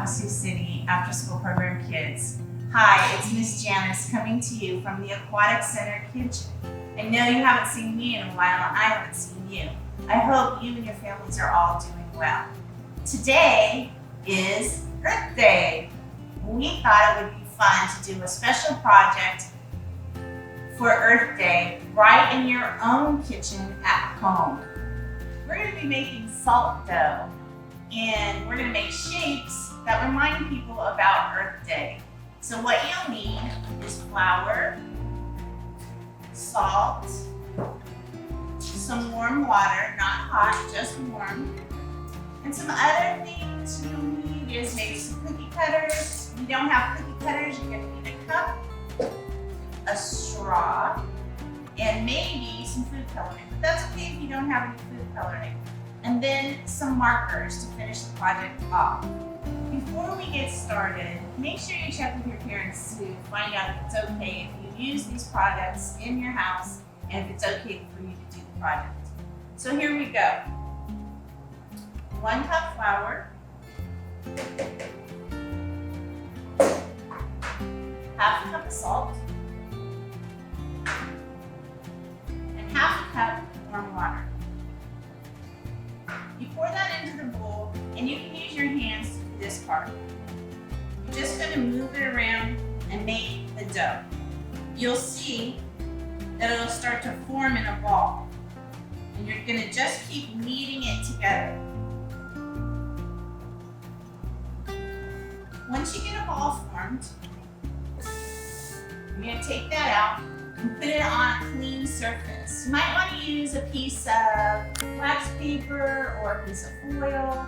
Havasu City After School Program Kids. Hi, it's Miss Janice coming to you from the Aquatic Center Kitchen. I know you haven't seen me in a while and I haven't seen you. I hope you and your families are all doing well. Today is Earth Day. We thought it would be fun to do a special project for Earth Day right in your own kitchen at home. We're going to be making salt dough, and we're going to make shapes that remind people about Earth Day. So what you'll need is flour, salt, some warm water, not hot, just warm, and some other things you'll need is maybe some cookie cutters. If you don't have cookie cutters, you're going to need a cup, a straw, and maybe some food coloring. But that's okay if you don't have any food coloring. And then some markers to finish the project off. Before we get started, make sure you check with your parents to find out if it's okay if you use these products in your house and if it's okay for you to do the project. So here we go. 1 cup flour, half a cup of salt, and half a cup warm water. You pour that into the bowl, and you can use your hands to do this part. You're just going to move it around and make the dough. You'll see that it'll start to form in a ball, and you're going to just keep kneading it together. Once you get a ball formed, you're going to take that out and put it on a clean surface. You might want to use a piece of wax paper or a piece of foil,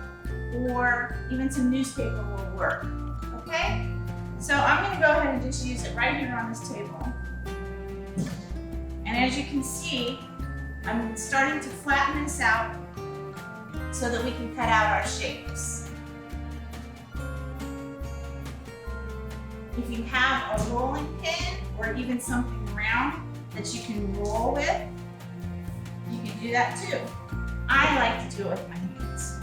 or even some newspaper will work, okay? So I'm going to go ahead and just use it right here on this table. And as you can see, I'm starting to flatten this out so that we can cut out our shapes. If you have a rolling pin or even something round that you can roll with, you can do that too. I like to do it with my hands.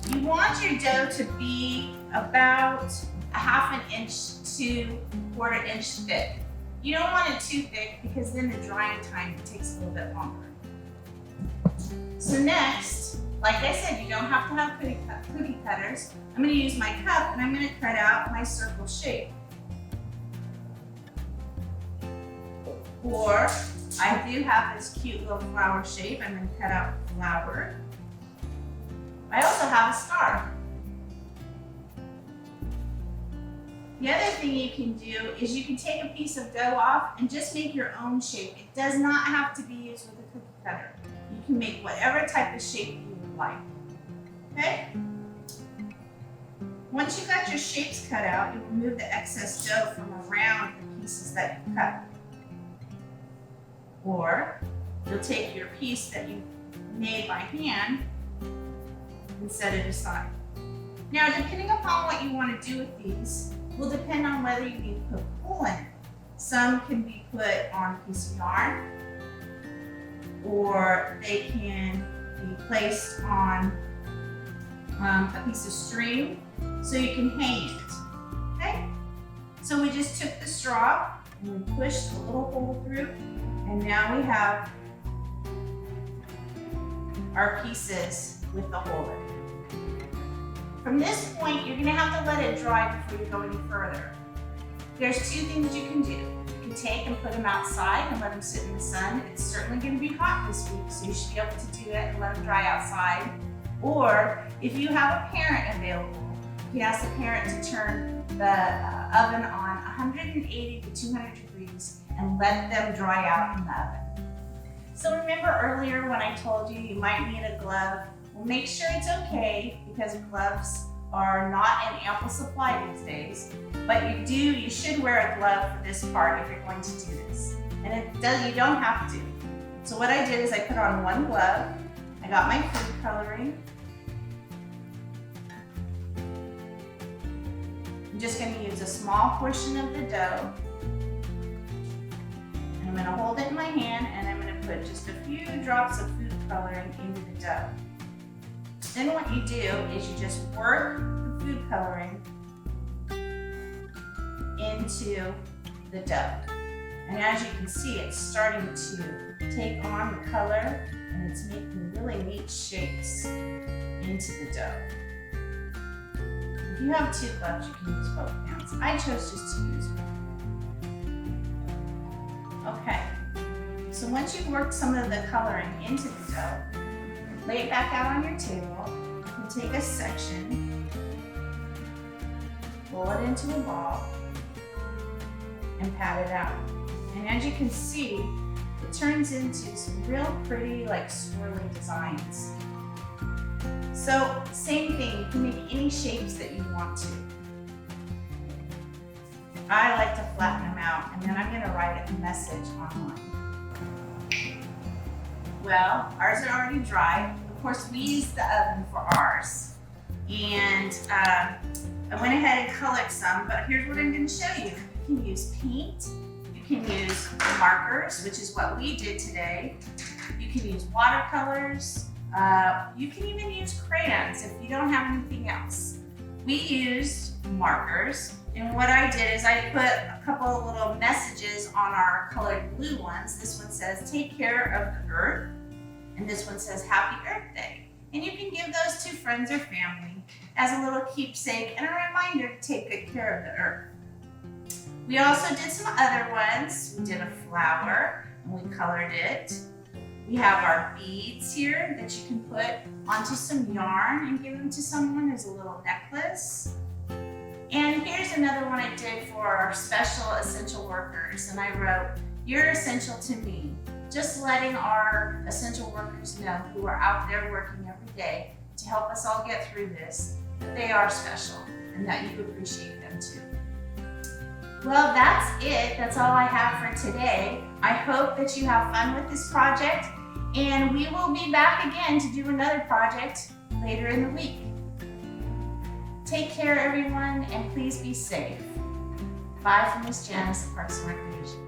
You want your dough to be about 1/2 inch to 1/4 inch thick. You don't want it too thick because then the drying time takes a little bit longer. So next, like I said, you don't have to have cookie cutters. I'm going to use my cup and I'm going to cut out my circle shape. Or I do have this cute little flower shape. I'm going to cut out the flower. I also have a star. The other thing you can do is you can take a piece of dough off and just make your own shape. It does not have to be used with a cookie cutter. You can make whatever type of shape you would like. Okay? Once you've got your shapes cut out, you remove the excess dough from around the pieces that you cut. Or you'll take your piece that you made by hand and set it aside. Now, depending upon what you want to do with these, will depend on whether you need to put wool in it. Some can be put on a piece of yarn, or they can be placed on a piece of string so you can hang it. Okay? So we just took the straw and we pushed a little hole through, and now we have our pieces with the hole in it. From this point, you're going to have to let it dry before you go any further. There's 2 things you can do. You can take and put them outside and let them sit in the sun. It's certainly going to be hot this week, so you should be able to do it and let them dry outside. Or if you have a parent available, you can ask the parent to turn the oven on 180 to 200 degrees and let them dry out in the oven. So remember earlier when I told you might need a glove? Well, make sure it's okay because gloves are not in ample supply these days. But you should wear a glove for this part if you're going to do this. And you don't have to. So what I did is I put on 1 glove. I got my food coloring. I'm just going to use a small portion of the dough. And I'm going to hold it in my hand and I'm going to put just a few drops of food coloring into the dough. Then what you do is you just work the food coloring into the dough. And as you can see, it's starting to take on the color and it's making really neat shapes into the dough. If you have 2 gloves, you can use both hands. I chose just to use one. Okay, so once you've worked some of the coloring into the dough, lay it back out on your table and take a section, roll it into a ball, and pat it out. And as you can see, it turns into some real pretty, like swirly designs. So same thing, you can make any shapes that you want to. I like to flatten them out, and then I'm gonna write a message on mine. Well, ours are already dry. Of course, we use the oven for ours. And I went ahead and colored some, but here's what I'm gonna show you. You can use paint, you can use markers, which is what we did today. You can use watercolors. You can even use crayons if you don't have anything else. We used markers, and what I did is I put a couple of little messages on our colored blue ones. This one says, "Take care of the earth," and this one says, "Happy Earth Day." And you can give those to friends or family as a little keepsake and a reminder to take good care of the earth. We also did some other ones. We did a flower, and we colored it. We have our beads here that you can put onto some yarn and give them to someone as a little necklace. And here's another one I did for our special essential workers. And I wrote, "You're essential to me." Just letting our essential workers know who are out there working every day to help us all get through this, that they are special and that you appreciate them too. Well, that's it. That's all I have for today. I hope that you have fun with this project, and we will be back again to do another project later in the week. Take care, everyone, and please be safe. Bye from Miss Janice at Parks and Recreation.